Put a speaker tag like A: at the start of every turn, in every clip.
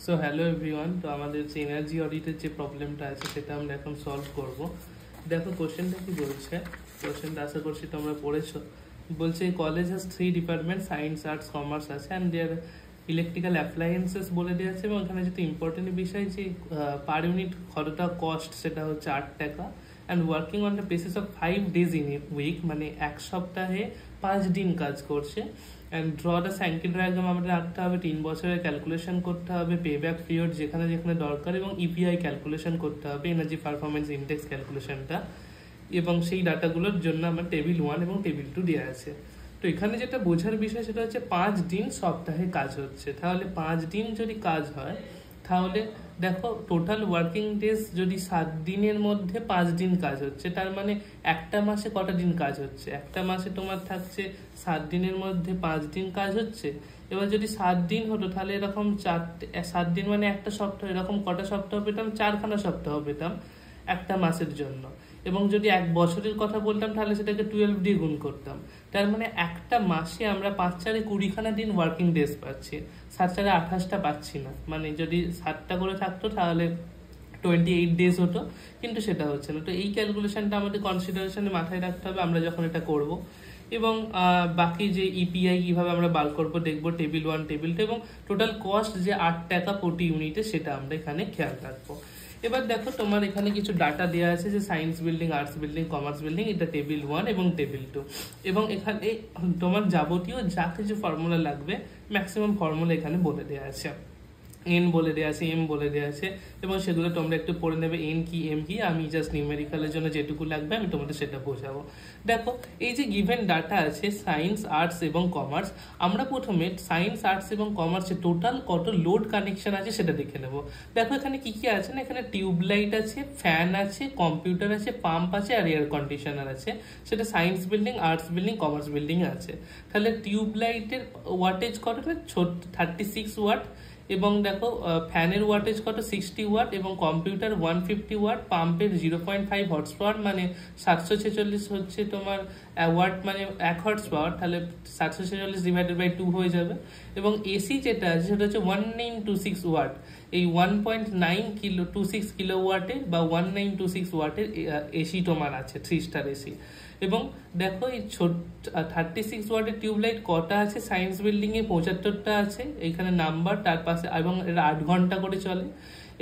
A: So hello everyone, তো আমাদের যে এনার্জি অডিটের যে প্রবলেমটা আছে সেটা আমরা এখন সলভ করব। দেখো কোশ্চেনটা কি বলছে, কোশ্চেনটা আশা করছি তোমরা পড়েছো। বলছে college has 3 department, science, arts, commerce আছে অ্যান্ড দেয়ার ইলেকট্রিক্যাল অ্যাপ্লায়েন্সেস বলে দেওয়া আছে, এবং এখানে যেটা ইম্পর্টেন্ট বিষয় যে পার ইউনিট কতটা কস্ট সেটা হচ্ছে 8 টাকা, and working on the basis of 5 days in a week, মানে এক সপ্তাহে 5 দিন কাজ করছে। And draw the cycle diagram আমাদের আঁকতে হবে, 3 বছরের ক্যালকুলেশন করতে হবে, পে ব্যাক পিরিয়ড যেখানে যেখানে দরকার, এবং ইপিআই ক্যালকুলেশন করতে হবে, এনার্জি পারফরমেন্স ইন্ডেক্স ক্যালকুলেশনটা, এবং সেই ডাটাগুলোর জন্য আমার টেবিল 1 এবং টেবিল 2 দেওয়া আছে। তো এখানে যেটা বোঝার বিষয় সেটা হচ্ছে 5 দিন সপ্তাহে কাজ হচ্ছে, তাহলে 5 দিন যদি কাজ হয় তাহলে দেখো টোটাল ওয়ার্কিং ডেজ যদি 7 দিনের মধ্যে 5 দিন কাজ হচ্ছে, তার মানে একটা মাসে কটা দিন কাজ হচ্ছে? একটা মাসে তোমার থাকছে 7 দিনের মধ্যে 5 দিন কাজ হচ্ছে। এবার যদি 7 দিন হতো তাহলে এরকম 7 দিন মানে একটা সপ্তাহ, এরকম কটা সপ্তাহ পেতাম? 4খানা সপ্তাহ পেতাম একটা মাসের জন্য। এবং যদি এক বছরের কথা বলতাম তাহলে সেটাকে 12 দিয়ে গুণ করতাম। তার মানে একটা মাসে আমরা 5×4 20খানা দিন ওয়ার্কিং ডেজ পাচ্ছি, 7×4 28টা পাচ্ছি না। মানে যদি 7টা করে থাকতো তাহলে 28 ডেজ হতো, কিন্তু সেটা হচ্ছে না। তো এই ক্যালকুলেশনটা আমাদের কনসিডারেশনে মাথায় রাখতে হবে আমরা যখন এটা করব। এবং বাকি যে ইপিআই কিভাবে আমরা বার করবো দেখবো, টেবিল 1 টেবিল 2, এবং টোটাল কস্ট যে 8 টাকা প্রতি ইউনিটে সেটা আমরা এখানে খেয়াল রাখবো। এবার দেখো তোমার এখানে কিছু ডাটা দেওয়া আছে যে science building, arts building, commerce building, এটা টেবিল 1 এবং টেবিল 2, এবং এখানে তোমার যাবতীয় যা কিছু ফর্মুলা লাগবে ম্যাক্সিমাম ফর্মুলা এখানে বলে দেওয়া আছে, এন বলে দেওয়া আছে, এম বলে দেওয়া আছে, এবং সেগুলো তোমরা একটু পড়ে নেবে এন কি এম কি। আমি জাস্ট নিউমেরিক্যালের জন্য যেটুকু লাগবে আমি তোমাদের সেটা বোঝাবো। দেখো এই যে গিভেন ডাটা আছে সায়েন্স, আর্টস এবং কমার্স, আমরা প্রথমে সায়েন্স, আর্টস এবং কমার্সে টোটাল কত লোড কানেকশন আছে সেটা দেখে নেব। দেখো এখানে কি কি আছে না, এখানে টিউবলাইট আছে, ফ্যান আছে, কম্পিউটার আছে, পাম্প আছে আর এয়ার কন্ডিশনার আছে। সেটা science building, arts building, commerce building আছে। তাহলে টিউবলাইটের ওয়াটেজ কত? 36 ওয়াট, এবং দেখো ফ্যানের ওয়াটেজ কত? 60 ওয়াট, এবং কম্পিউটার 150 ওয়াট, পাম্পের 0.5 হর্স পাওয়ার, মানে 746 হচ্ছে তোমার ওয়াট, মানে 1 হর্স পাওয়ার, তাহলে 746 ডিভাইডেড বাই 2 হয়ে যাবে। এবং এসি যেটা আছে সেটা হচ্ছে 1926 ওয়াট, এই 1.926 কিলো ওয়াটের বা 1926 ওয়াটের এসি তোমার আছে, 3 স্টার এসি। এবং দেখো এই 36 ওয়াটের টিউবলাইট কটা আছে? সায়েন্স বিল্ডিং এ 75টা আছে, এইখানে নাম্বার তার পাশে, এবং এটা 8 ঘন্টা করে চলে।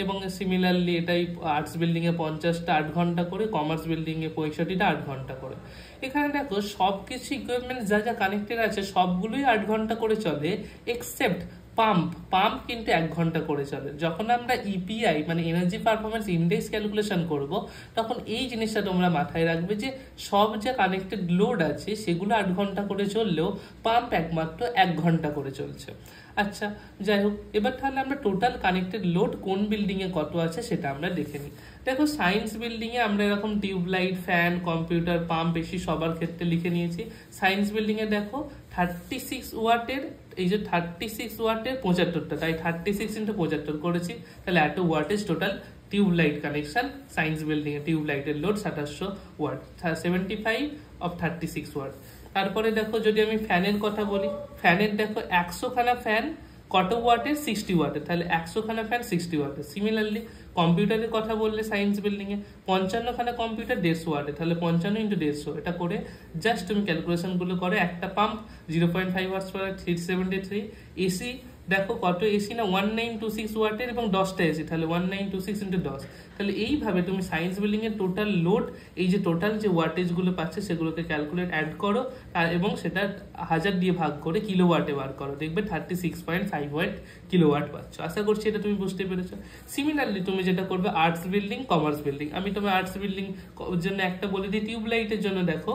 A: এবং সিমিলারলি এটাই আর্টস বিল্ডিং এ 50টা 8 ঘন্টা করে, কমার্স বিল্ডিং এ 65টা 8 ঘন্টা করে। এখানে দেখো সবকিছু ইকুইপমেন্ট যা যা কানেক্টেড আছে সবগুলোই 8 ঘন্টা করে চলে, এক্সেপ্ট পাম্প কিন্তু 1 ঘন্টা করে চলে। যখন আমরা ইপিআই মানে এনার্জি পারফরমেন্স ইন্ডেক্স ক্যালকুলেশন করব, তখন এই জিনিসটা তোমরা মাথায় রাখবে যে সব যে কানেক্টেড লোড আছে সেগুলো 8 ঘন্টা করে চললেও পাম্প একমাত্র 1 ঘন্টা করে চলছে। আচ্ছা, যাই হোক, এবার তাহলে আমরা টোটাল কানেক্টেড লোড কোন বিল্ডিং এ কত আছে সেটা আমরা দেখে নিই। দেখো সায়েন্স বিল্ডিং এ আমরা এরকম টিউবলাইট, ফ্যান, কম্পিউটার, পাম্প বেশি সবার ক্ষেত্রে লিখে নিয়েছি। সায়েন্স বিল্ডিং এ দেখো 36 ওয়াটের, এই যে 36 ওয়াটের 75টা, তাই 36 × 75 করেছি, তাহলে এত wattage total tubelight connection science building এ। টিউবলাইটের লোড 2700 ওয়াট, 75 অফ 36 ওয়াট। তারপরে দেখো যদি আমি ফ্যানের কথা বলি, ফ্যানের দেখো 100 খানা ফ্যান কত ওয়াটের? 60 ওয়াটের, তাহলে 100 খানা ফ্যান 60 ওয়াটের। সিমিলারলি কম্পিউটারের কথা বললে সায়েন্স বিল্ডিং এ 55 খানা কম্পিউটার 150 ওয়াটের, তাহলে 55 × 150, এটা করে জাস্ট তুমি ক্যালকুলেশন গুলো করে, একটা পাম্প 0.5 হর্স পাওয়ার 373। এসি দেখো কত এসি না 1926 ওয়াটের, এবং 10টা এসি, তাহলে 1926 × 10। তাহলে এইভাবে তুমি সায়েন্স বিল্ডিং এর টোটাল লোড, এই যে টোটাল যে ওয়াটেজ গুলো পাচ্ছে সেগুলোকে ক্যালকুলেট অ্যাড করো, আর এবং সেটা 1000 দিয়ে ভাগ করে কিলোওয়াটে বার করো, দেখবে 36.5 ওয়াট কিলোওয়াট পাচ্ছ। আশা করছি এটা তুমি বুঝতে পেরেছো। সিমিলারলি তুমি যেটা করবে আর্টস বিল্ডিং, কমার্স বিল্ডিং, আমি তোমার আর্টস বিল্ডিং জন্য একটা বলে দিই। টিউবলাইটের জন্য দেখো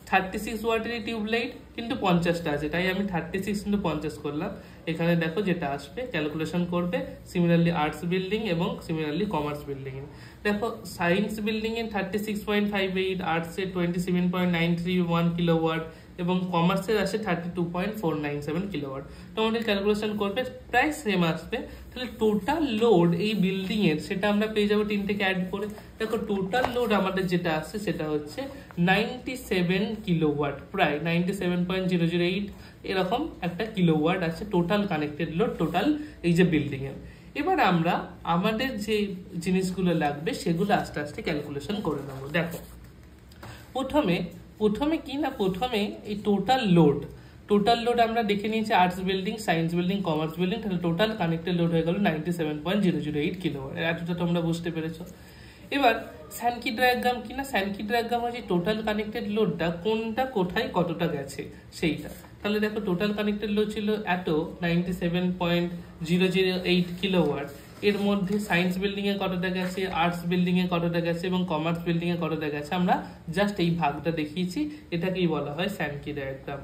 A: 36 ওয়াটের টিউবলাইট কিন্তু 50টা আছে, তাই আমি 36 × 50 করলাম। এখানে দেখো যেটা আসবে ক্যালকুলেশন করবে। সিমিলারলি আর্টস বিল্ডিং এবং সিমিলারলি কমার্স বিল্ডিং এ দেখো সায়েন্স বিল্ডিং এ 36.58, আর্টসে 27.931 কিলোওয়াট, এবং কমার্সের আসে 32.497 কিলোওয়াট। তোমাদের ক্যালকুলেশন করবে প্রায় সেম আসবে। তাহলে টোটাল লোড এই বিল্ডিং এর সেটা আমরা পেয়ে যাবো 3 থেকে অ্যাড করে। দেখো টোটাল লোড আমাদের যেটা আসছে সেটা হচ্ছে 97 কিলোওয়াট, প্রায় 97.008 এরকম একটা কিলোওয়াট আছে টোটাল কানেক্টেড লোড, টোটাল এই যে বিল্ডিং এর। এবার আমরা আমাদের যে জিনিসগুলো লাগবে সেগুলো আস্তে আস্তে ক্যালকুলেশন করে নেবো। দেখো প্রথমে কি না, প্রথমে এই টোটাল লোড আমরা দেখে নিয়েছি arts building, science building, commerce building, তাহলে টোটাল কানেক্টেড লোড হয়ে গেল 97.008 কিলোওয়াট। এতটা তোমরা বুঝতে পেরেছো। এবার স্যানকি ডায়াগ্রাম কি না, স্যানকি ডায়াগ্রাম হচ্ছে টোটাল কানেক্টেড লোডটা কোনটা কোথায় কতটা গেছে সেইটা। তাহলে দেখো টোটাল কানেক্টেড লোড ছিল এত 97.008 কিলোওয়াট, এর মধ্যে সায়েন্স বিল্ডিং এ কতটা গেছে, আর্টস বিল্ডিং এ কতটা গেছে এবং কমার্স বিল্ডিং এ কতটা গেছে আমরা জাস্ট এই ভাগটা দেখিয়েছি। এটাকেই বলা হয় স্যানকি ডায়াগ্রাম।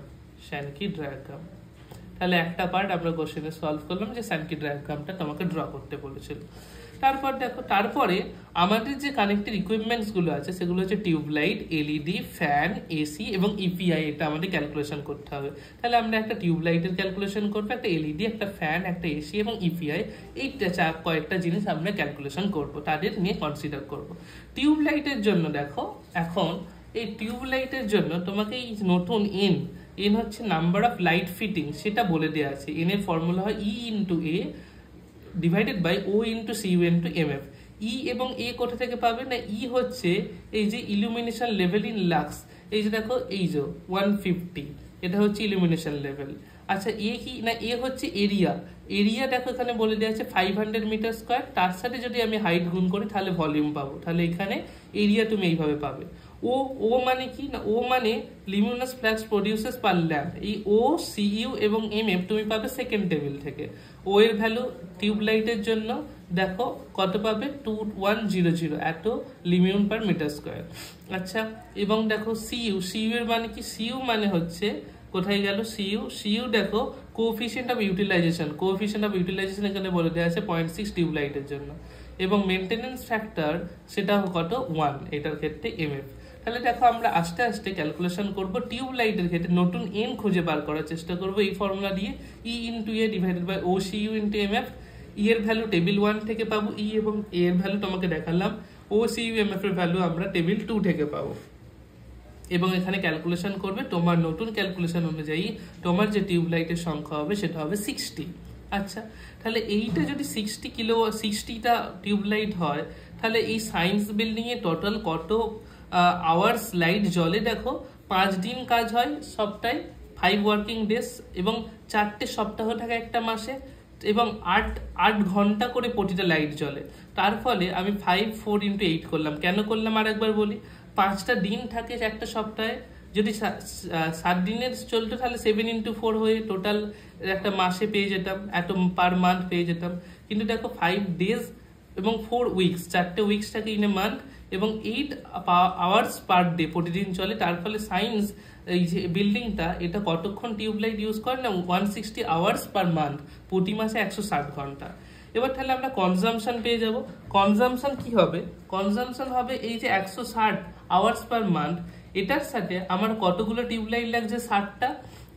A: তাহলে একটা পার্ট আমরা কোশ্চেনে সলভ করলাম যে স্যানকি ডায়াগ্রামটা তোমাকে ড্র করতে বলেছিল। তারপর দেখো, তারপরে আমাদের যে কানেক্টেড ইকুইপমেন্টস গুলো আছে সেগুলো হচ্ছে টিউবলাইট, এলইডি, ফ্যান, এসি এবং ইপিআই। এটা আমাদের ক্যালকুলেশন করতে হবে। তাহলে আমরা একটা টিউবলাইটের ক্যালকুলেশন করবো, একটা এলইডি, একটা ফ্যান, একটা এসি এবং ইপিআই, এই কয়েকটা জিনিস আমরা ক্যালকুলেশন করব, তাদের নিয়ে কনসিডার করব। টিউবলাইটের জন্য দেখো, এখন এই টিউবলাইটের জন্য তোমাকে এই নতুন এন হচ্ছে নাম্বার অফ লাইট ফিটিং, সেটা বলে দেওয়া আছে। এন এর ফর্মুলা হয় E into A divided by O into CU into MF. E এবং এ কোথা থেকে পাবে না, ই হচ্ছে এই যে ইলুমিনেশন লেভেল ইন লাক্স, এই যে দেখো এই যে 150, এটা হচ্ছে ইলুমিনেশন লেভেল। আচ্ছা এ কি না, এ হচ্ছে এরিয়া দেখো এখানে বলে দেওয়া আছে 500 মিটার স্কোয়ার, তার সাথে যদি আমি হাইট গুণ করি তাহলে ভলিউম পাবো। তাহলে এখানে এরিয়া তুমি এইভাবে পাবে। ও মানে কি না, ও মানে লিউমিনাস ফ্ল্যাক্স প্রডিউসেস পার ল্যাম্প। এই ও, সিইউ এবং এমএফ তুমি পাবে সেকেন্ড টেবিল থেকে। ও এর ভ্যালু টিউবলাইটের জন্য দেখো কত পাবে, 2100, এত লিমিউন পার মিটার স্কোয়ার। আচ্ছা, এবং দেখো সিইউ এর মানে কি, সিইউ মানে হচ্ছে কোথায় গেল সিইউ দেখো কোএফিশিয়েন্ট অফ ইউটিলাইজেশন এখানে বলে দেওয়া আছে 0.6 টিউবলাইটের জন্য, এবং মেইনটেনেন্স ফ্যাক্টর সেটা কত 1, এটার ক্ষেত্রে এমএফ। তাহলে দেখো আমরা আস্তে আস্তে ক্যালকুলেশন করব। টিউবলাইটের ক্ষেত্রে নতুন এন খুঁজে বার করার চেষ্টা করব এই ফর্মুলা দিয়ে, E into A divided by O CU into MF. E এর ভ্যালু টেবিল 1 থেকে পাবো ই, এবং এ এর ভ্যালু তোমাকে দেখালাম ও সিইউ এমএফ এর ভ্যালু আমরা টেবিল 2 থেকে পাবো। এবং এখানে ক্যালকুলেশন করবে তোমার নতুন ক্যালকুলেশন অনুযায়ী তোমার যে টিউবলাইটের সংখ্যা হবে সেটা হবে 60। আচ্ছা, তাহলে এইটা যদি 60টা টিউবলাইট হয়, তাহলে এই সায়েন্স বিল্ডিং এ টোটাল কত আওয়ার্স লাইট জ্বলে দেখো, 5 দিন কাজ হয় সপ্তাহে, 5 ওয়ার্কিং ডেজ, এবং 4টে সপ্তাহ থাকে একটা মাসে, এবং 8 ঘন্টা করে প্রতিটা লাইট জ্বলে। তার ফলে আমি 5 4 × 8 করলাম। কেন করলাম আর একবার বলি, 5টা দিন থাকে একটা সপ্তাহে, যদি 7 দিনের চলতো তাহলে 7 × 4 হয়ে টোটাল একটা মাসে পেয়ে যেতাম, এত পার মান্থ পেয়ে যেতাম। কিন্তু দেখো 5 ডেজ এবং 4 উইকস, 4টে উইকস থাকে ইন এ মান্থ, এবং 8 আওয়ার্স পার ডে প্রতিদিন চলে। তার ফলে সায়েন্স এই যে বিল্ডিংটা এটা কতক্ষণ টিউবলাইট ইউজ করে না, 160 আওয়ার্স পার মান্থ, প্রতি মাসে 160 ঘন্টা। এবার তাহলে আমরা কনজাম্পশন পেয়ে যাব। কনজাম্পশন কি হবে, কনজাম্পশন হবে এই যে 160 আওয়ার্স পার মান্থ, এটার সাথে আমার কতগুলো টিউবলাইট লাগছে 60টা,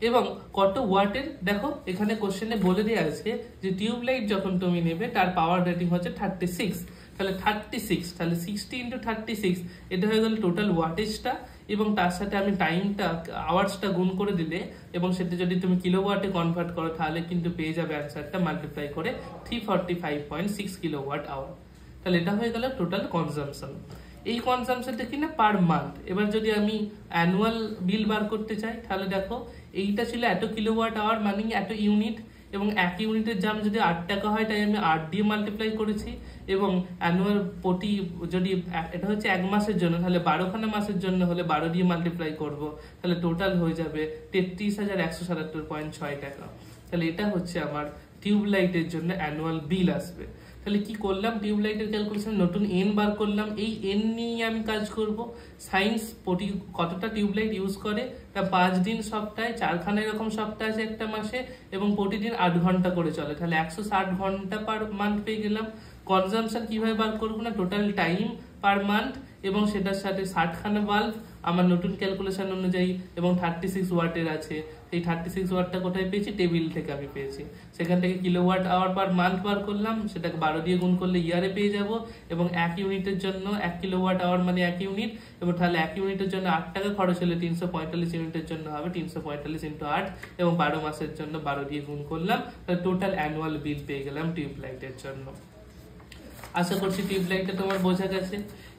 A: এবং কত ওয়াটের। দেখো এখানে কোশ্চেনে বলে দেওয়া আছে যে টিউবলাইট যখন তুমি নেবে তার পাওয়ার রেটিং হচ্ছে 36, তাহলে 36, তাহলে 60 × 36, এটা হয়ে গেল টোটাল ওয়াটেজটা, এবং তার সাথে আমি টাইমটা আওয়ার্সটা গুণ করে দিলে, এবং সেটা যদি তুমি কিলোওয়াটে কনভার্ট করো তাহলে কিন্তু পেয়ে যাবে অ্যান্সারটা মাল্টিপ্লাই করে 345.6 কিলোওয়াট আওয়ার। তাহলে এটা হয়ে গেল টোটাল কনজাম্পশন। এই কনজাম্পশনটা কি না পার মান্থ। এবার যদি আমি অ্যানুয়াল বিল বার করতে চাই তাহলে দেখো এইটা ছিল এত কিলোওয়াট আওয়ার মানে এত ইউনিট, এবং 1 ইউনিটের দাম যদি 8 টাকা হয় তাই আমি 8 দিয়ে মাল্টিপ্লাই করেছি, এবং অ্যানুয়াল প্রতি যদি এটা হচ্ছে 1 মাসের জন্য, তাহলে 12খানা মাসের জন্য হলে 12 দিয়ে মাল্টিপ্লাই করব, তাহলে টোটাল হয়ে যাবে 33,177.6 টাকা। তাহলে এটা হচ্ছে আমার টিউবলাইটের জন্য অ্যানুয়াল বিল আসবে। তাহলে কি করলাম, টিউবলাইটের ক্যালকুলেশন নতুন এন বার করলাম, এই এন নিয়ে আমি কাজ করব। সায়েন্স কতটা টিউবলাইট ইউজ করে তা 5 দিন সপ্তাহে, 4খানা এরকম সপ্তাহ আছে একটা মাসে, এবং প্রতিদিন 8 ঘন্টা করে চলে, তাহলে 160 ঘন্টা পার মান্থ পেয়ে গেলাম। কনজাম্পশন কিভাবে বার করবো না, টোটাল টাইম পার মান্থ, এবং সেটার সাথে 60খানা বাল্ব আমার নতুন ক্যালকুলেশন অনুযায়ী, এবং 36 ওয়াটের আছে, এই 36 ওয়াটটা কোথায় পেয়েছি? টেবিল থেকে আমি পেয়েছি। সেখান থেকে কিলোওয়াট আওয়ার পার মান্থ বার করলাম, সেটাকে 12 দিয়ে গুণ করলে ইয়ারে পেয়ে যাব। এবং 1 ইউনিটের জন্য 1 কিলোওয়াট আওয়ার মানে 1 ইউনিট, এবং তাহলে 1 ইউনিটের জন্য 8 টাকা খরচ হলে 345 ইউনিটের জন্য হবে 345 ইন্টু 8, এবং 12 মাসের জন্য 12 দিয়ে গুণ করলাম, তাহলে টোটাল অ্যানুয়াল বিল পেয়ে গেলাম টিউবলাইটের জন্য। আশা করছি টিউবলাইটটা তোমার বোঝা গেছে।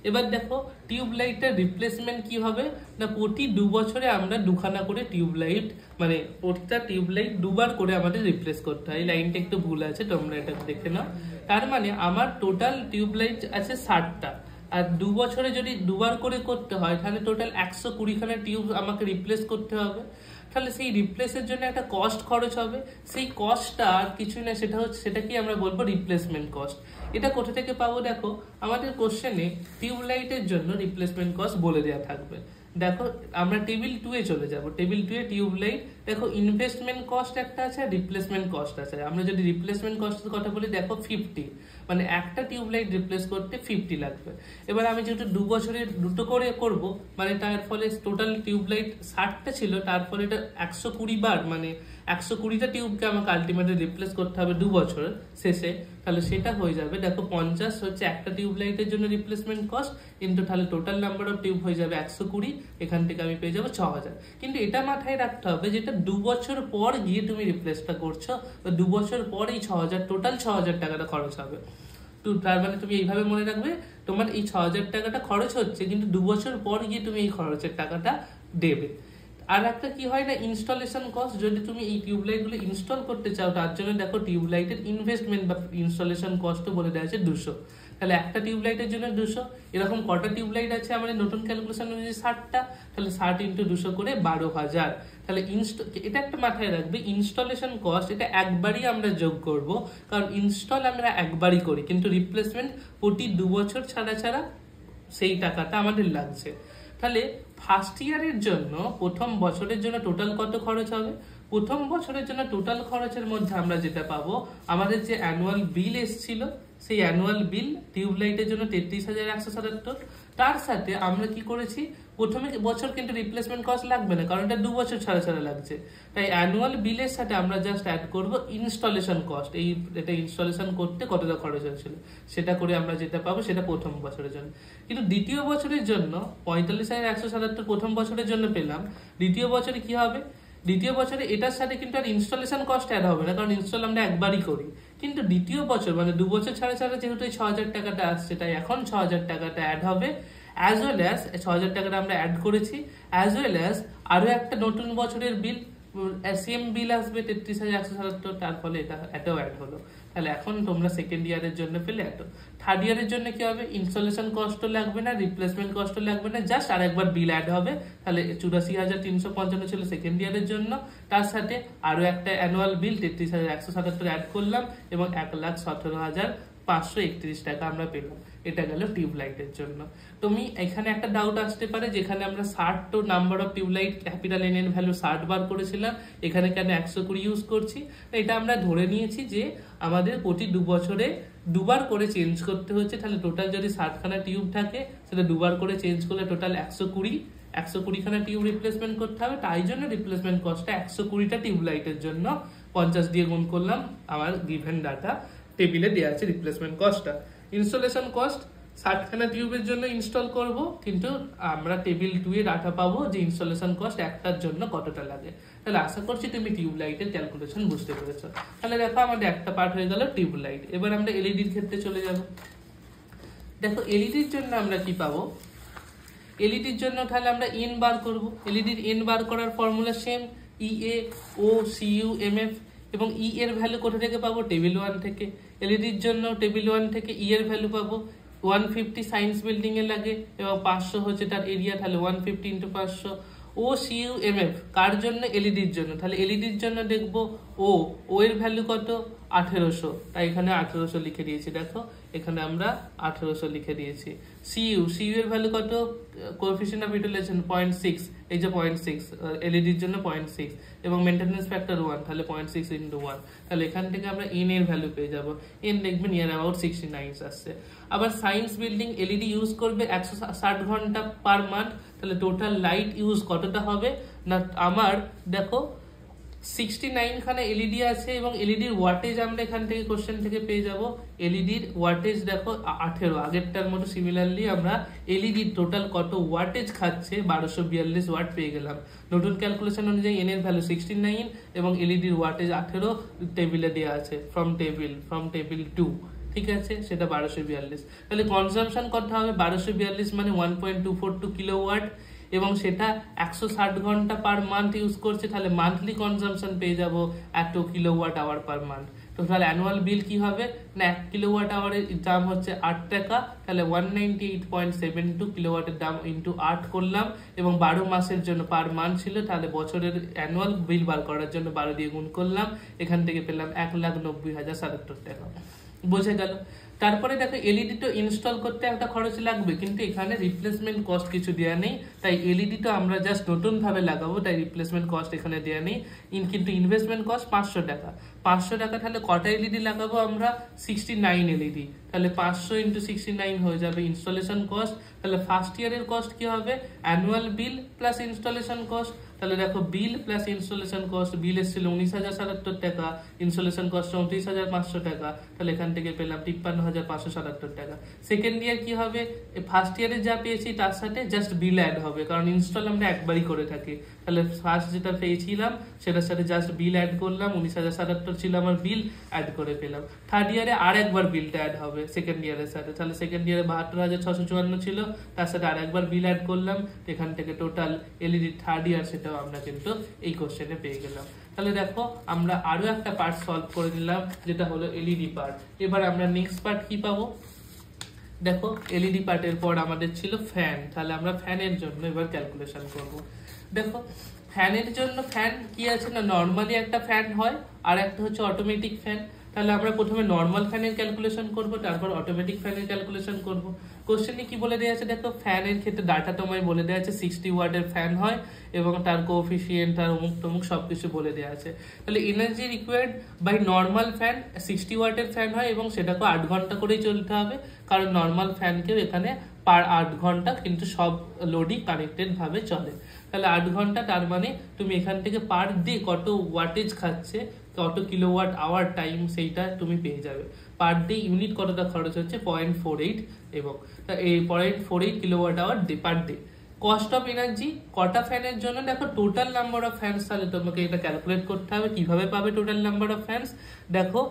A: এবার দেখো টিউবলাইটের রিপ্লেসমেন্ট কি হবে না, প্রতি 2 বছরে আমরা 2খানা করে টিউবলাইট, মানে প্রতিটা টিউবলাইট 2বার করে আমাদের রিপ্লেস করতে হয়। এই লাইনটা একটু ভুল আছে, তোমরা এটা দেখে নাও। তার মানে আমার টোটাল টিউবলাইট আছে 60টা, আর 2 বছরে যদি 2বার করে করতে হয় তাহলে টোটাল 120খানা টিউব আমাকে রিপ্লেস করতে হবে। তাহলে সেই রিপ্লেসের জন্য একটা কস্ট খরচ হবে, সেই কস্টটা আর কিছুই না, সেটাকেই আমরা বলবো রিপ্লেসমেন্ট কস্ট। এটা কোথা থেকে পাবো? দেখো আমাদের কোশ্চেনে টিউবলাইটের জন্য রিপ্লেসমেন্ট কস্ট বলে দেওয়া থাকবে। দেখো আমরা টেবিল 2 এ চলে যাব। টেবিল 2 এ টিউবলাইট, দেখো ইনভেস্টমেন্ট কস্ট একটা আছে আর রিপ্লেসমেন্ট কস্ট আছে। আমরা যদি রিপ্লেসমেন্ট কস্টের কথা বলি, দেখো 50, মানে একটা টিউবলাইট রিপ্লেস করতে 50 লাগবে। এবার আমি যেহেতু 2 বছরে 2টো করে করব, মানে তার ফলে টোটাল টিউবলাইট 60টা ছিল, তার ফলে এটা 120 বার, মানে 120টা টিউবকে আমাকে আলটিমেটলি রিপ্লেস করতে হবে 2 বছর শেষে। তাহলে সেটা হয়ে যাবে, দেখো 50 হচ্ছে একটা টিউবলাইটের জন্য রিপ্লেসমেন্ট কস্ট, কিন্তু তাহলে টোটাল নাম্বার অফ টিউব হয়ে যাবে 120, এখান থেকে আমি পেয়ে যাবো 6000। কিন্তু এটা মাথায় রাখতে হবে যেটা 2 বছর পর গিয়ে তুমি রিপ্লেসটা করছো, বা 2 বছর পর এই 6000, টোটাল 6000 টাকাটা খরচ হবে। তো তার মানে তুমি এইভাবে মনে রাখবে, তোমার এই 6000 টাকাটা খরচ হচ্ছে, কিন্তু 2 বছর পর গিয়ে তুমি এই খরচের টাকাটা দেবে। আর একটা কি হয় না, ইনস্টলেশন কস্ট। যদি তুমি এই টিউবলাইট গুলো ইনস্টল করতে চাও, তার জন্য দেখো টিউবলাইটের ইনভেস্টমেন্ট বা ইনস্টলেশন কস্ট বলে দেওয়া আছে 200। তাহলে একটা টিউবলাইটের জন্য 200, এরকম কটা টিউবলাইট আছে আমাদের নতুন ক্যালকুলেশন অনুযায়ী 60টা, তাহলে 60 ইন্টু 200 করে 12000। তাহলে এটা একটা মাথায় রাখবে, ইনস্টলেশন কস্ট এটা একবারই আমরা যোগ করব, কারণ ইনস্টল আমরা একবারই করি, কিন্তু রিপ্লেসমেন্ট প্রতি 2 বছর ছাড়া ছাড়া সেই টাকাটা আমাদের লাগছে। তাহলে ফার্স্ট ইয়ারের জন্য, প্রথম বছরের জন্য টোটাল কত খরচ হবে? প্রথম বছরের জন্য টোটাল খরচের মধ্যে আমরা যেটা পাবো, আমাদের যে অ্যানুয়াল বিল এসেছিল, সেই অ্যানুয়াল বিল টিউবলাইটের জন্য 33177, তার সাথে আমরা কি করেছি, প্রথমে বছর কিন্তু রিপ্লেসমেন্ট কস্ট লাগবে না, কারণ এটা 2 বছর ছাড়া ছাড়া লাগছে। তাই অ্যানুয়াল বিলের সাথে আমরা জাস্ট অ্যাড করব ইনস্টলেশন কস্ট, এটা ইনস্টলেশন করতে কতটা খরচ হয়েছিল সেটা করে আমরা যেটা পাবো সেটা প্রথম বছরের জন্য। কিন্তু দ্বিতীয় বছরের জন্য 45,177 প্রথম বছরের জন্য পেলাম। দ্বিতীয় বছরে কি হবে? দ্বিতীয় বছরে এটার সাথে কিন্তু আর ইনস্টলেশন কস্ট অ্যাড হবে না, কারণ ইনস্টল আমরা একবারই করি। কিন্তু দ্বিতীয় বছর মানে 2 বছর ছাড়া ছাড়া যেহেতু এই 6000 টাকাটা আসছে, তাই এখন 6000 টাকাটা অ্যাড হবে, অ্যাজ ওয়েল অ্যাজ 6000 টাকাটা আমরা অ্যাড করেছি, অ্যাজ ওয়েল অ্যাজ আরো একটা নতুন বছরের বিল, সেম বিল আসবে 33,177, তার ফলে এটাও অ্যাড হলো। তাহলে এখন তোমরা সেকেন্ড ইয়ারের জন্য পেলে এত। থার্ড ইয়ারের জন্য কি হবে? ইনস্টলেশন কস্টও লাগবে না, রিপ্লেসমেন্ট কস্টও লাগবে না, জাস্ট আরেকবার বিল অ্যাড হবে। তাহলে 84,355 ছিল সেকেন্ড ইয়ারের জন্য, তার সাথে আরো একটা অ্যানুয়াল বিল 33,177 অ্যাড করলাম, এবং 1,17,531 টাকা আমরা পেলাম। এটা গেল টিউবলাইটের জন্য। তুমি এখানে একটা ডাউট আসতে পারে, যেখানে আমরা 60 number of tubelight capital N এর ভ্যালু 60 বার করেছিলাম, এখানে কেন 120 ইউজ করছি? এটা আমরা ধরে নিয়েছি যে আমাদের প্রতি 2 বছরে 2বার করে চেঞ্জ করতে হচ্ছে। তাহলে টোটাল যদি 60খানা টিউব থাকে, সেটা 2বার করে চেঞ্জ করলে টোটাল 120খানা টিউব রিপ্লেসমেন্ট করতে হবে। তাই জন্য রিপ্লেসমেন্ট কস্টটা 120টা টিউবলাইটের জন্য 50 দিয়ে গুণ করলাম, আমার গিভেন ডাটা টেবিলে দেওয়া আছে রিপ্লেসমেন্ট কস্টটা। ইনস্টলেশন কস্ট 60খানা টিউবের জন্য ইনস্টল করব, কিন্তু আমরা টেবিল 2 এ ডাটা পাবো যে ইনস্টলেশন কস্ট একটার জন্য কতটা লাগে। তাহলে আশা করছি তুমি টিউবলাইটের ক্যালকুলেশন বুঝতে পেরেছো। তাহলে দেখো আমাদের একটা পার্ট হয়ে গেল টিউবলাইট। এবার আমরা এলইডির ক্ষেত্রে চলে যাব। দেখো এলইডির জন্য আমরা কি পাবো? এলইডির জন্য তাহলে আমরা এন বার করব। এলইডির এন বার করার ফর্মুলা সেম, ইএ ও সিইউ এমএফ, এবং ই এর ভ্যালু কোথা থেকে পাবো? টেবিল 1 থেকে। এলইডির জন্য টেবিল 1 থেকে ই এর ভ্যালু পাবো 150 সায়েন্স বিল্ডিং এ লাগে, এবং 500 হচ্ছে তার এরিয়া, তাহলে 150 ইন্টু 500। ও সিইউ এমএফ কার জন্য? এলইডির জন্য। তাহলে এলইডির জন্য দেখবো ও এর ভ্যালু কত? 1800, তাই এখানে 1800 লিখে দিয়েছি। দেখো এখানে আমরা 1800 লিখে দিয়েছি। সিইউ এর ভ্যালু কত? কোএফিসিয়েন্ট অফ ইউটিলাইজেশন 0.6, এই যে 0.6 এলইডির জন্য 0.6, এবং মেইনটেনেন্স ফ্যাক্টর 1, তাহলে 0.6 ইনটু 1। তাহলে এখান থেকে আমরা এন এর ভ্যালু পেয়ে যাব। এন দেখবে নিয়ার অ্যাবাউট 69 আসছে। আবার সায়েন্স বিল্ডিং এলইডি ইউজ করবে 160 ঘন্টা পার মান্থ, তাহলে টোটাল লাইট ইউজ কতটা হবে না? আমার দেখো 69 খানা এলইডি আছে এবং এলইডির ওয়াটেজ আমরা এখান থেকে কোশ্চেন থেকে পেয়ে যাব। এলইডির ওয়াটেজ দেখো 18, আগেরটার মতো সিমিলারলি আমরা এলইডির টোটাল কত ওয়াটেজ খাচ্ছে 1242 ওয়াট পেয়ে গেলাম। নতুন ক্যালকুলেশন অনুযায়ী এন এর ভ্যালু 69 এবং এলইডির ওয়াটেজ 18 টেবিলে দেওয়া আছে ফ্রম টেবিল 2, ঠিক আছে, সেটা 1242। তাহলে কনজাম্পশন কত হবে 1242 মানে 1.242 কিলোওয়াট এবং সেটা 160 ঘন্টা পার মান্থ ইউজ করছে, তাহলে মান্থলি কনজাম্পশন পেয়ে যাব এত kilowatt hour per month. Total annual bill কি হবে না 1 কিলোওয়াট আওয়ারের দাম হচ্ছে 8 টাকা, তাহলে 198.72 কিলোওয়াটের দাম ইন্টু 8 করলাম এবং 12 মাসের জন্য পার মান্থ ছিল, তাহলে বছরের অ্যানুয়াল বিল বার করার জন্য 12 দিয়ে গুণ করলাম, এখান থেকে পেলাম 1,90,077 টাকা। বোঝা গেল। তারপরে দেখো এলইডি তো ইনস্টল করতে একটা খরচ লাগবে, কিন্তু এখানে রিপ্লেসমেন্ট কস্ট কিছু দেওয়া নেই, তাই এলইডি তো আমরা জাস্ট নতুন ভাবে লাগাবো, তাই রিপ্লেসমেন্ট কস্ট এখানে দেওয়া নেই। কিন্তু ইনভেস্টমেন্ট কস্ট 500 টাকা। 500 টাকা তাহলে কটা এলইডি লাগাবো আমরা 69 এলইডি, তাহলে 500 ইন্টু 69 হয়ে যাবে ইনস্টলেশন কস্ট। তাহলে ফার্স্ট ইয়ারের কস্ট কি হবে অ্যানুয়াল বিল প্লাস ইনস্টলেশন কস্ট। তাহলে দেখো বিল প্লাস ইনস্টলেশন কস্ট, বিল এসেছিল 19,077 টাকা, ইনস্টলেশন কস্ট 29,500 টাকা, তাহলে এখান থেকে পেলাম 53,577 টাকা। সেকেন্ড ইয়ার কি হবে ফার্স্ট ইয়ারে যা পেয়েছি তার সাথে জাস্ট বিল অ্যাড হবে, কারণ ইনস্টল আমরা একবারই করে থাকি, তাহলে ফার্স্ট যেটা পেয়েছিলাম সেটার সাথে জাস্ট বিল অ্যাড করলাম, 19,077 ছিল আমার বিল, অ্যাড করে পেলাম। থার্ড ইয়ারে আর একবার বিলটা অ্যাড হবে সেকেন্ড ইয়ারের সাথে, তাহলে সেকেন্ড ইয়ারে 72,654 ছিল, তার সাথে আর একবার বিল অ্যাড করলাম, এখান থেকে টোটাল এলইডি থার্ড ইয়ার সেটাও আমরা কিন্তু এই কোশ্চেনে পেয়ে গেলাম। তাহলে দেখো আমরা আরো একটা পার্ট সলভ করে নিলাম, যেটা হলো এলইডি পার্ট। এবার আমরা নেক্সট পার্ট কি পাবো, দেখো এলইডি পার্টের পর আমাদের ছিল ফ্যান, তাহলে আমরা ফ্যানের জন্য এবার ক্যালকুলেশন করব। দেখো ফ্যানের জন্য ফ্যান কি আছে না নর্মালি একটা ফ্যান হয় আর একটা হচ্ছে অটোমেটিক ফ্যান, তাহলে আমরা প্রথমে নর্মাল ফ্যানের ক্যালকুলেশন করব, তারপর অটোমেটিক ফ্যানের ক্যালকুলেশন করব। কোশ্চেনে কি বলে দেওয়া আছে দেখো ফ্যানের ক্ষেত্রে ডাটা তোমায় বলে দেওয়া আছে 60 ওয়াটের ফ্যান হয় এবং তার কোএফিসিয়েন্ট তার অমুক তমুক সবকিছু বলে দেওয়া আছে। তাহলে energy required by normal fan 60 ওয়াটের ফ্যান হয় এবং সেটাকে 8 ঘন্টা করেই চলতে হবে, কারণ নর্মাল ফ্যানকেও এখানে পার 8 ঘন্টা কিন্তু সব লোডই কানেক্টেড ভাবে চলে। তাহলে 8 ঘন্টা, তার মানে তুমি এখান থেকে পার ডে কত ওয়াটেজ খাচ্ছে, কত কিলোওয়াট আওয়ার টাইম সেইটা তুমি পেয়ে যাবে। পার ডে ইউনিট কতটা খরচ হচ্ছে 0.48 এবং এই 0.48 kilowatt our day per day. Cost of energy কটা ফ্যানের জন্য দেখো টোটাল নাম্বার অফ ফ্যানস, তাহলে তোমাকে এটা ক্যালকুলেট করতে হবে। কিভাবে পাবে টোটাল নাম্বার অফ ফ্যানস, দেখো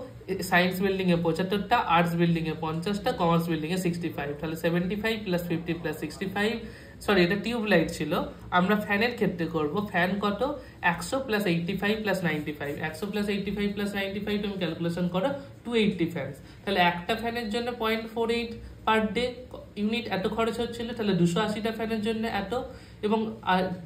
A: সায়েন্স বিল্ডিং এ 75টা, আর্টস বিল্ডিং এ 50টা, কমার্স বিল্ডিং এ 65, তাহলে 75 প্লাস 50 প্লাস 65, সরি এটা টিউব লাইট ছিল, আমরা ফ্যানের ক্ষেত্রে করব। ফ্যান কত 100 প্লাস 85 প্লাস 95, 100 প্লাস 85 প্লাস 95 তুমি ক্যালকুলেশন করো 280 ফ্যানস। তাহলে একটা ফ্যানের জন্য 0.48 পার ডে ইউনিট এত খরচ হচ্ছিল, তাহলে 280টা ফ্যানের জন্য এত। এবং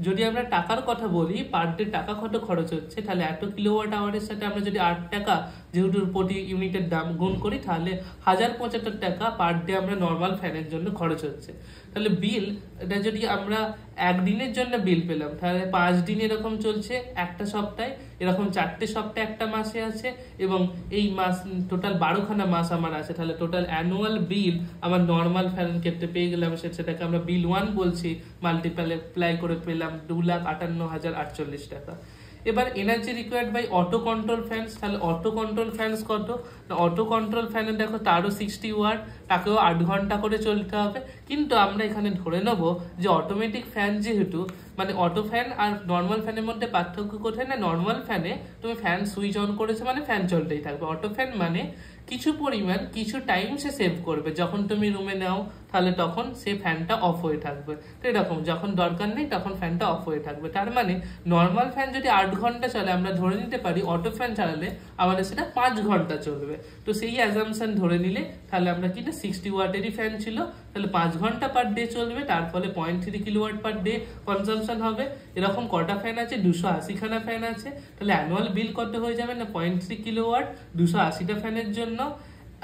A: যদি আমরা টাকার কথা বলি পার ডে টাকা কত খরচ হচ্ছে, তাহলে এত কিলোওয়াট আওয়ারের সাথে আমরা যদি 8 টাকা যেহেতু প্রতি ইউনিটের দাম গুণ করি, তাহলে 1075 টাকা পার ডে আমরা নর্মাল ফ্যানের জন্য খরচ হচ্ছে। তাহলে বিল এটা যদি আমরা একদিনের জন্য বিল পেলাম, তাহলে 5 দিন এরকম চলছে, একটা সপ্তাহে এরকম 4টে সপ্তাহে একটা মাসে আছে এবং এই মাস টোটাল 12খানা মাস আমার আছে, তাহলে টোটাল অ্যানুয়াল বিল আমার নর্মাল ফ্যানের ক্ষেত্রে পেয়ে গেলাম, সেটাকে আমরা বিল 1 বলছি, মাল্টিপ্লাই করে পেলাম 2,58,048 টাকা। এবার energy required by auto control fans, তাহলে অটো কন্ট্রোল ফ্যানস কত না অটো কন্ট্রোল ফ্যানে দেখো তারও 60 ওয়াট, তাকেও 8 ঘন্টা করে চলতে হবে। কিন্তু আমরা এখানে ধরে নেব যে অটোমেটিক ফ্যান যেহেতু, মানে অটো ফ্যান আর নর্মাল ফ্যানের মধ্যে পার্থক্য কোথায় না, নর্মাল ফ্যানে তুমি ফ্যান সুইচ অন করেছো মানে ফ্যান চলতেই থাকবে, অটো ফ্যান মানে কিছু পরিমাণ কিছু টাইম সে সেভ করবে, যখন তুমি রুমে নাও তাহলে তখন সে ফ্যানটা অফ হয়ে থাকবে, তো এরকম যখন দরকার নেই তখন ফ্যানটা অফ হয়ে থাকবে। তার মানে নর্মাল ফ্যান যদি 8 ঘন্টা চলে, আমরা ধরে নিতে পারি অটো ফ্যান চালালে আমাদের সেটা 5 ঘন্টা চলবে। তো সেই অ্যাজাম্পশন ধরে নিলে তাহলে আমরা কি না 60 ওয়াটেরই ফ্যান ছিল, তাহলে 5 ঘন্টা পার ডে চলবে, তার ফলে 0.3 কিলোওয়াট পার ডে কনজাম্পশন হবে। এরকম কটা ফ্যান আছে 280 খানা ফ্যান আছে, তাহলে অ্যানুয়াল বিল কত হয়ে যাবে না 0.3 কিলোওয়াট 280টা ফ্যানের জন্য,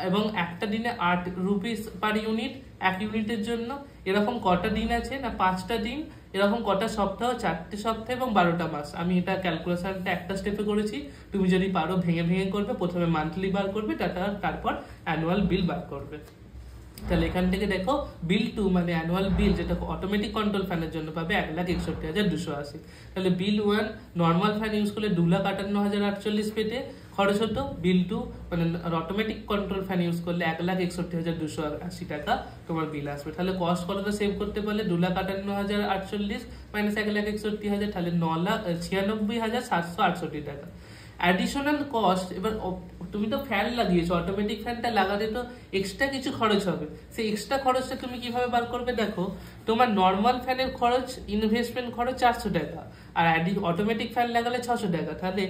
A: এবং একটা দিনে 8 রুপিস পার ইউনিট এক ইউনিটের জন্য। এরকম কটা দিন আছে না 5টা দিন, এরকম কটা সপ্তাহ 4টে সপ্তাহ এবং 12টা মাস। আমি এটা ক্যালকুলেশনটা একটা স্টেপে করেছি, তুমি যদি পারো ভেঙে ভেঙে করবে, প্রথমে মান্থলি বার করবে, তারপর অ্যানুয়াল বিল বার করবে। তাহলে এখান থেকে দেখো বিল 2 মানে অ্যানুয়াল বিল যেটা অটোমেটিক কন্ট্রোল ফ্যানের জন্য পাবে 1,61,280। তাহলে বিল 1 নর্মাল ফ্যান ইউজ করলে 2,58,048 পেতে খরচ হতো, বিল 2 মানে অটোমেটিক কন্ট্রোল ফ্যান ইউজ করলে 1,61,280 টাকা তোমার বিল আসবে। তাহলে কস্ট কতটা সেভ করতে পারলে 2,58,048 মাইনাস 1,61,000 তাহলে 9,96,768 টাকা। অ্যাডিশনাল কস্ট, এবার তুমি তো ফ্যান লাগিয়েছো, অটোমেটিক ফ্যানটা লাগাতে তো এক্সট্রা কিছু খরচ হবে, সেই এক্সট্রা খরচটা তুমি কিভাবে বার করবে? দেখো তোমার নর্মাল ফ্যানের খরচ ইনভেস্টমেন্ট খরচ 400 টাকা আর অটোমেটিক ফ্যান লাগালে 600 টাকা। তাহলে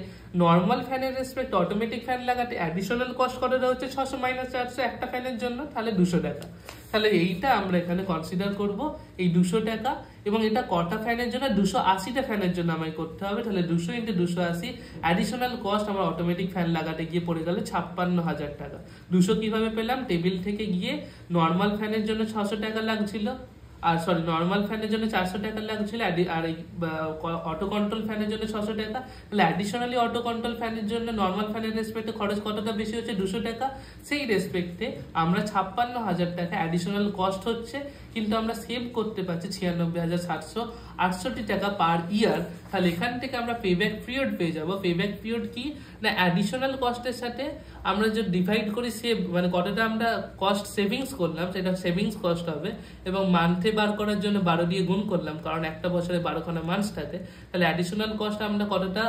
A: নর্মাল ফ্যানের রেসপেক্ট অটোমেটিক ফ্যান লাগাতে অ্যাডিশনাল কস্ট কতটা হচ্ছে 600 মাইনাস 400 একটা ফ্যানের জন্য, তাহলে 200 টাকা। তাহলে এইটা আমরা এখানে কনসিডার করব এই 200 টাকা, এবং এটা কটা ফ্যানের জন্য? 280টা ফ্যানের জন্য আমায় করতে হবে। তাহলে 200 × 280 অ্যাডিশনাল কস্ট আমার অটোমেটিক ফ্যান লাগাতে গিয়ে পড়ে গেল 56,000 টাকা। 200 কিভাবে পেলাম? টেবিল থেকে গিয়ে নর্মাল ফ্যানের জন্য 600 টাকা লাগছিল, আর সরি নর্মাল ফ্যানের জন্য 400 টাকা লাগছিল, আর অটো কন্ট্রোল ফ্যানের জন্য 600 টাকা। তাহলে অ্যাডিশনালি অটো কন্ট্রোল ফ্যানের জন্য নর্মাল ফ্যানের রেসপেক্টে খরচ কতটা বেশি হচ্ছে? 200 টাকা। সেই রেসপেক্টে আমরা 56,000 টাকা অ্যাডিশনাল কস্ট হচ্ছে, কিন্তু আমরা সেভ করতে পারছি 96,768 টাকা পার ইয়ার। তাহলে এখান থেকে আমরা পেব্যাক পিরিয়ড পেয়ে যাবো। পেব্যাক পিরিয়ড কি না, অ্যাডিশনাল কস্টের সাথে আমরা যে ডিভাইড করি সেভ, মানে কতটা আমরা কস্ট সেভিংস করলাম সেটা সেভিংস কস্ট হবে, এবং মান্থে বার করার জন্য 12 দিয়ে গুণ করলাম, কারণ একটা বছরে 12খানা মান্থস থাকে। তাহলে অ্যাডিশনাল কস্ট আমরা কতটা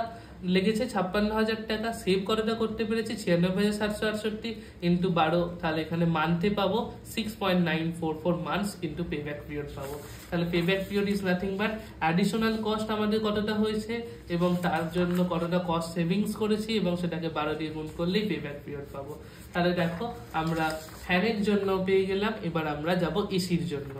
A: লেগেছে? 56,000 টাকা। সেভ কতটা করতে পেরেছি? 96,768 ইন্টু 12, তাহলে এখানে মান্থে পাবো 6.944 মান্থস কিন্তু পেব্যাক পিরিয়ড পাবো। তাহলে payback period is nothing but additional cost আমাদের কতটা হয়েছে এবং তার জন্য কতটা কস্ট সেভিংস করেছি, এবং সেটাকে 12 দিয়ে গুণ করলেই পেব্যাক পিরিয়ড পাবো। তাহলে দেখো আমরা ফ্যানের জন্য পেয়ে গেলাম। এবার আমরা যাব এসির জন্য।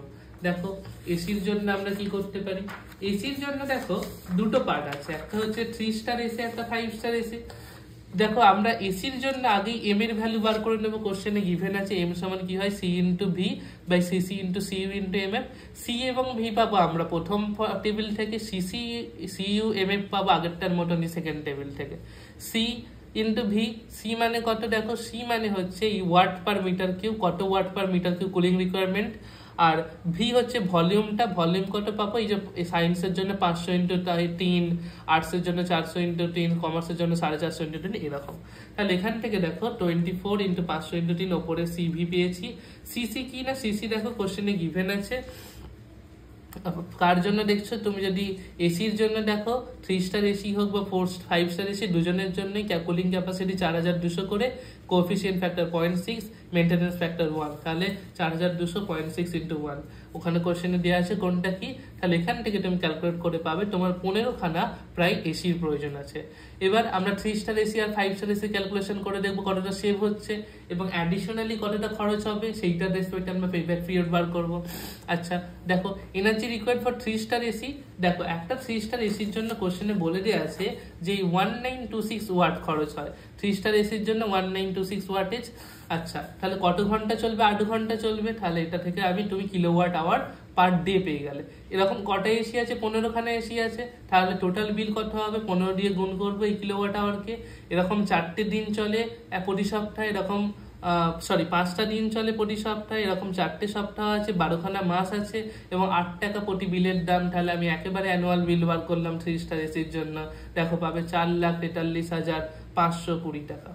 A: দেখো এসির জন্য আমরা কি করতে পারি? এসির জন্য দেখো দুটো পার্ট আছে, একটা হচ্ছে 3 স্টার এসি, একটা 5 স্টার এসি। দেখো আমরা এসির জন্য আগেই এম এর ভ্যালু বার করে নেবো। কোশ্চেনে গিভেন আছে এম সমান কি হয়? C into V by CC into CU into M F. C এবং ভি পাবো আমরা প্রথম টেবিল থেকে, সিইউ এম এফ পাবো আগেরটার মতনই সেকেন্ড টেবিল থেকে। সি ইন্টু ভি, সি মানে কত? দেখো সি মানে হচ্ছে ওয়াট পার মিটার কিউব, কত watt per metre cube cooling requirement. আর ভি হচ্ছে ভলিউমটা, ভলিউম কত পাবো? এই যে সায়েন্সের জন্য 500 × 3, আর্টসের জন্য 400 × 3, কমার্সের জন্য 450 × 3, এরকম। তাহলে এখান থেকে দেখো 24 × 500 × 3 ওপরে সিভি পেয়েছি। সিসি কি না, সিসি দেখো কোশ্চেনে গিভেন আছে কার জন্য দেখছো তুমি, যদি এসির জন্য দেখো 3 স্টার এসি হোক বা 5 স্টার এসি, দুজনের জন্যই কুলিং ক্যাপাসিটি 4200 করে, কোএফিসিয়েন্ট ফ্যাক্টর 0.6, মেইনটেনেন্স ফ্যাক্টর 1, তাহলে 4200 0.6 × 1। ওখানে কোশ্চেনে দেওয়া আছে কোনটা কি, তাহলে এখান থেকে তুমি ক্যালকুলেট করে পাবে তোমার 15খানা প্রায় এসির প্রয়োজন আছে। এবার আমরা 3 স্টার এসি আর 5 স্টার এসি ক্যালকুলেশন করে দেখবো কতটা সেভ হচ্ছে এবং অ্যাডিশনালি কতটা খরচ হবে, সেইটার রেসপেক্টে আমরা পেব্যাক পিরিয়ড বার করব। আচ্ছা দেখো energy required for 3 star AC, দেখো একটা 3 স্টার এসির জন্য কোশ্চেনে বলে দেওয়া আছে যে 1926 ওয়াট খরচ হয় 3 স্টার এসির জন্য, 1926 ওয়াটেজ। আচ্ছা তাহলে কত ঘন্টা চলবে? 8 ঘন্টা চলবে। তাহলে এটা থেকে তুমি কিলোওয়াট আওয়ার পার ডে পেয়ে গেলে। এরকম কটা এসি আছে? 15খানা এসি আছে। তাহলে টোটাল বিল কত হবে? 15 দিয়ে গুণ করবো এই কিলোওয়াট আওয়ারকে। এরকম 4টে দিন চলে প্রতি সপ্তাহে, এরকম 5টা দিন চলে প্রতি সপ্তাহে, এরকম 4টে সপ্তাহ আছে, 12খানা মাস আছে এবং 8 টাকা প্রতি বিলের দাম। তাহলে আমি একেবারে অ্যানুয়াল বিল বার করলাম 3 স্টার এসির জন্য, দেখো পাবে 4,43,520 টাকা।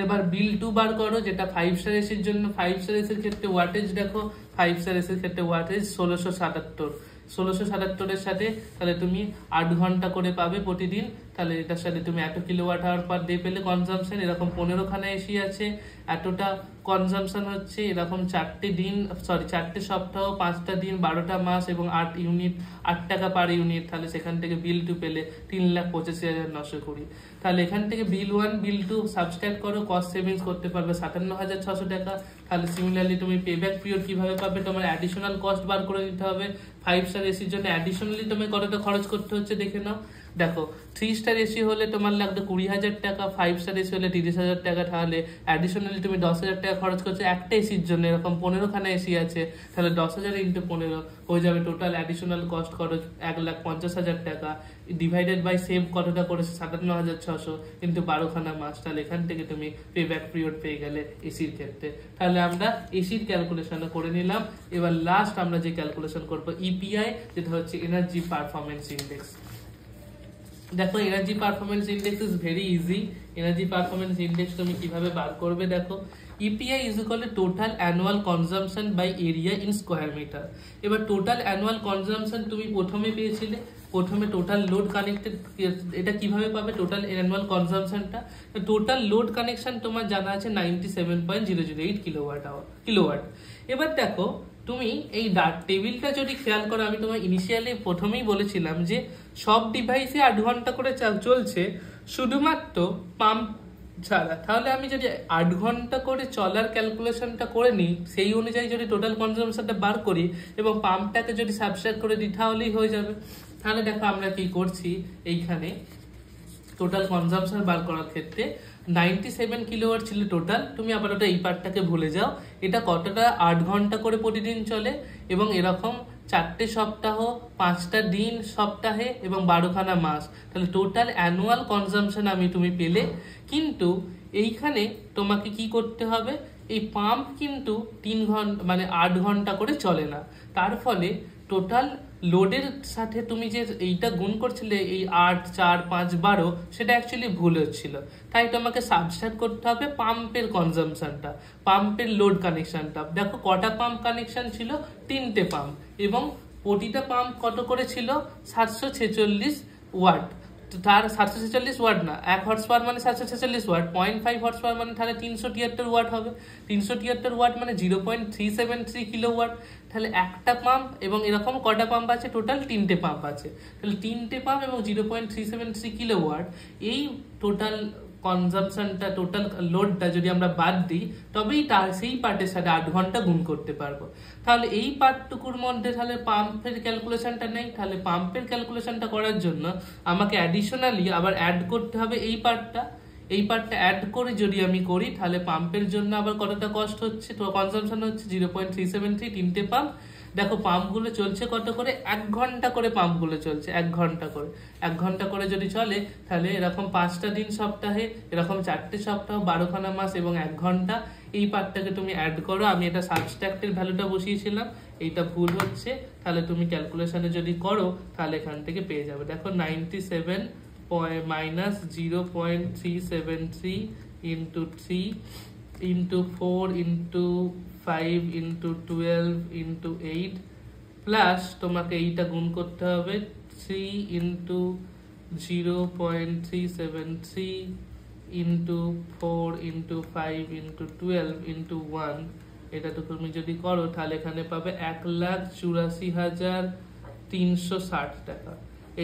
A: এবার বিল 2 বার করো, যেটা 5 স্টার এসির জন্য। 5 স্টার এসির ক্ষেত্রে ওয়াটেজ দেখো, 5 স্টার এসির ক্ষেত্রে ওয়াটেজ 1677 এর সাথে তাহলে তুমি 8 ঘন্টা করে পাবে প্রতিদিন। তাহলে এটার সাথে তুমি এত কিলোওয়াট আওয়ার পার ডে পেলে কনজাম্পশন। এরকম 15খানা এসি আছে, এতটা কনজাম্পশন হচ্ছে। এরকম 4টে সপ্তাহ, 5টা দিন, 12টা মাস এবং 8 ইউনিট, 8 টাকা পার ইউনিট। তাহলে সেখান থেকে বিল 2 পেলে 3,85,920। তাহলে এখান থেকে বিল 1 বিল 2 সাবস্ট্রাক্ট করো, কস্ট সেভিংস করতে পারবে 57,600 টাকা। তাহলে সিমিলারলি তুমি পেব্যাক পিরিয়ড কিভাবে পাবে? তোমার অ্যাডিশনাল কস্ট বার করে নিতে হবে। 5 স্টার এসির জন্য অ্যাডিশনালি তুমি কতটা খরচ করতে হচ্ছে দেখে নাও। দেখো 3 স্টার এসি হলে তোমার লাগবে 20,000 টাকা, 5 স্টার এসি হলে 30,000 টাকা, তাহলে অ্যাডিশনালি তুমি 10,000 টাকা খরচ করছো একটা এসির জন্য, এরকম 15খানা এসি আছে, তাহলে 10,000 ইন্টু 15 হয়ে যাবে টোটাল অ্যাডিশনাল কস্ট খরচ 1,50,000 টাকা, ডিভাইডেড বাই সেভ কতটা করেছে 57,600 কিন্তু 12খানা মাস, তাহলে এখান থেকে তুমি পে ব্যাক পিরিয়ড পেয়ে গেলে এসির ক্ষেত্রে। তাহলে আমরা এসির ক্যালকুলেশন করে নিলাম। এবার লাস্ট আমরা যে ক্যালকুলেশন করবো ইপিআই, যেটা হচ্ছে এনার্জি পারফরমেন্স ইন্ডেক্স। দেখো energy performance index is very easy. Energy performance index তুমি কিভাবে বার করবে, দেখো EPI is equal to total annual consumption by area in square metre. এবার টোটাল অ্যানুয়াল কনজাম্পশন তুমি প্রথমে পেয়েছিলে, প্রথমে টোটাল লোড কানেক্টেড, এটা কিভাবে পাবে টোটাল অ্যানুয়াল কনজাম্পশনটা? টোটাল লোড কানেকশন তোমার জানা আছে 97.008 কিলোওয়াট। এবার দেখো তুমি এই টেবিলটা যদি খেয়াল করো, আমি তোমার ইনিশিয়ালি প্রথমেই বলেছিলাম যে সব ডিভাইসে 8 ঘন্টা করে চলছে, শুধুমাত্র পাম্প ছাড়া। তাহলে আমি যদি 8 ঘন্টা করে চলার ক্যালকুলেশনটা করে নিই, সেই অনুযায়ী যদি টোটাল কনজাম্পশনটা বার করি এবং পাম্পটাকে যদি সাবস্ট্রাক্ট করে দিই তাহলেই হয়ে যাবে। তাহলে দেখো আমরা কি করছি, এইখানে টোটাল কনজাম্পশন বার করার ক্ষেত্রে 97 কিলোওয়াট ছিল টোটাল। তুমি আবার ওটা এই পার্টটাকে ভুলে যাও, এটা কতটা 8 ঘন্টা করে প্রতিদিন চলে এবং এরকম 4টে সপ্তাহ, 5টা দিন সপ্তাহে এবং 12খানা মাস, তাহলে টোটাল অ্যানুয়াল কনজাম্পশন তুমি পেলে। কিন্তু এইখানে তোমাকে কি করতে হবে, এই পাম্প কিন্তু 3 ঘন্টা মানে 8 ঘন্টা করে চলে না, তার ফলে টোটাল লোডের সাথে তুমি যে এইটা গুণ করছিলে এই 8, 4, 5, 12, সেটা অ্যাকচুয়ালি ভুল হচ্ছিল। তাই তোমাকে সাবস্ট্রাক্ট করতে হবে পাম্পের কনজাম্পশনটা, পাম্পের লোড কানেকশনটা। দেখো কটা পাম্প কানেকশন ছিল, 3টে পাম্প, এবং প্রতিটা পাম্প কত করে ছিল 746 ওয়াট। তার 746 ওয়াট না, 1 হর্স পাওয়ার মানে 746 ওয়াট, 0.5 হর্স পাওয়ার মানে তাহলে 373 ওয়াট হবে। 373 ওয়াট মানে 0.373 কিলোওয়াট। তাহলে একটা পাম্প এবং এরকম কটা পাম্প আছে, টোটাল 3টে পাম্প আছে, তাহলে 3টে পাম্প এবং 0.373 কিলোওয়াট। এই টোটাল কনজাম্পশনটা, টোটাল লোডটা যদি আমরা বাদ দিই, তবেই সেই পার্টের সাথে 8 ঘন্টা গুণ করতে পারবো। তাহলে এই পার্টটুকুর মধ্যে তাহলে পাম্পের ক্যালকুলেশনটা নেই, তাহলে পাম্পের ক্যালকুলেশনটা করার জন্য আমাকে অ্যাডিশনালি আবার অ্যাড করতে হবে এই পার্টটা। এই পার্টটা অ্যাড করে যদি আমি করি, তাহলে পাম্পের জন্য আবার কতটা কস্ট হচ্ছে, তো কনজাম্পশন হচ্ছে 0.373, 3টে পাম্প। দেখো পাম্পগুলো চলছে কত করে, 1 ঘন্টা করে পাম্পগুলো চলছে, 1 ঘন্টা করে। 1 ঘন্টা করে যদি চলে, তাহলে এরকম 5টা দিন সপ্তাহে, এরকম 4টে সপ্তাহ, 12খানা মাস এবং 1 ঘন্টা। এই পার্টটাকে তুমি অ্যাড করো। আমি এটা সাবস্ট্রাক্টের ভ্যালুটা বসিয়েছিলাম, এইটা ভুল হচ্ছে, তাহলে তুমি ক্যালকুলেশনে যদি করো তাহলে এখান থেকে পেয়ে যাবে। দেখো 97 minus 0.373 into 3 into 4 into 5 into 12 into 8 plus তোমাকে এইটা গুণ করতে হবে 3 into 0.373 into 4 into 5 into 12 into 1, এটা তো তুমি যদি করো তাহলে এখানে পাবে 1,84,360 টাকা।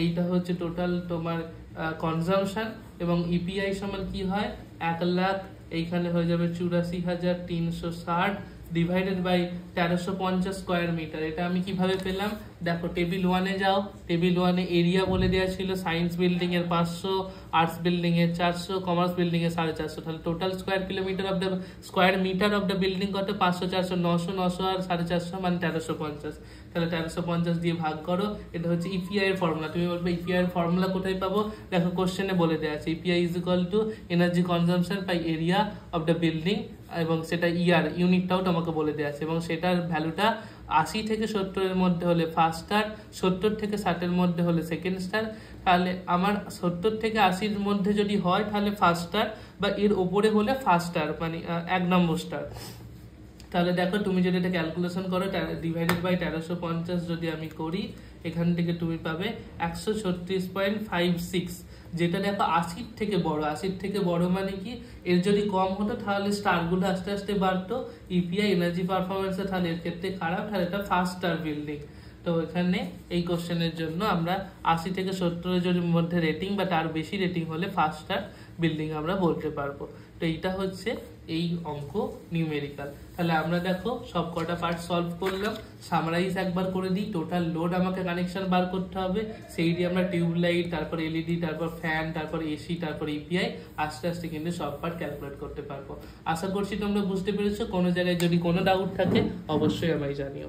A: এইটা হচ্ছে টোটাল তোমার কনজাম্পশন। এবং ইপিআই সমান কি হয়, 1 লাখ, এইখানে হয়ে যাবে 84,360 ডিভাইডেড বাই 1350 স্কোয়ার মিটার। এটা আমি কিভাবে পেলাম, দেখো টেবিল 1-এ যাও, টেবিল 1-এ এরিয়া বলে দেওয়া ছিল সায়েন্স বিল্ডিং এর 500, আর্টস বিল্ডিং এর 400, কমার্স বিল্ডিং এর 450, তাহলে total square metre of the building কত, 500, 400, 900, 900 আর 450 মানে 1350। তাহলে 1350 দিয়ে ভাগ করো, এটা হচ্ছে ইপিআই এর ফর্মুলা। তুমি বলবে ইপিআই এর ফর্মুলা কোথায় পাবো, দেখো কোশ্চেনে বলে দেওয়া আছে EPI is equal to energy consumption by area of the building, এবং সেটা ইউনিটটাও তোমাকে বলে দেওয়া আছে, এবং সেটার ভ্যালুটা 80 থেকে 70 এর মধ্যে হলে ফার্স্ট স্টার, 70 থেকে 60 এর মধ্যে হলে সেকেন্ড স্টার। তাহলে আমার 70 থেকে 80 এর মধ্যে যদি হয় তাহলে ফার্স্ট স্টার, বা এর ওপরে হলে ফার্স্ট স্টার মানে 1 নম্বর স্টার। তাহলে দেখো তুমি যদি এটা ক্যালকুলেশন করো, ডিভাইডেড বাই 1350 যদি আমি করি, এখান থেকে তুমি পাবে 136.56, যেটা দেখো 80 থেকে বড়। 80 থেকে বড় মানে কি, এর যদি কম হতো তাহলে স্টারগুলো আস্তে আস্তে বাড়তো। ইপিআই এনার্জি পারফরমেন্স তাহলে এর ক্ষেত্রে খারাপ, তাহলে এটা ফার্স্ট স্টার বিল্ডিং। তো এখানে এই কোশ্চেনের জন্য আমরা 80 থেকে 70 এর মধ্যে রেটিং বা তার বেশি রেটিং হলে ফার্স্ট স্টার বিল্ডিং আমরা বলতে পারবো। তো এইটা হচ্ছে এই অঙ্ক নিউমেরিক্যাল। তাহলে আমরা দেখো সব কটা পার্ট সলভ করলাম। সামারাইজ একবার করে দিই, টোটাল লোড আমাকে কানেকশন বার করতে হবে, সেই দিয়ে আমরা টিউবলাইট, তারপর এলইডি, তারপর ফ্যান, তারপর এসি, তারপর ইপিআই আস্তে আস্তে কিন্তু সব পার্ট ক্যালকুলেট করতে পারবো। আশা করছি তোমরা বুঝতে পেরেছো। কোনো জায়গায় যদি কোনো ডাউট থাকে অবশ্যই আমায় জানিও।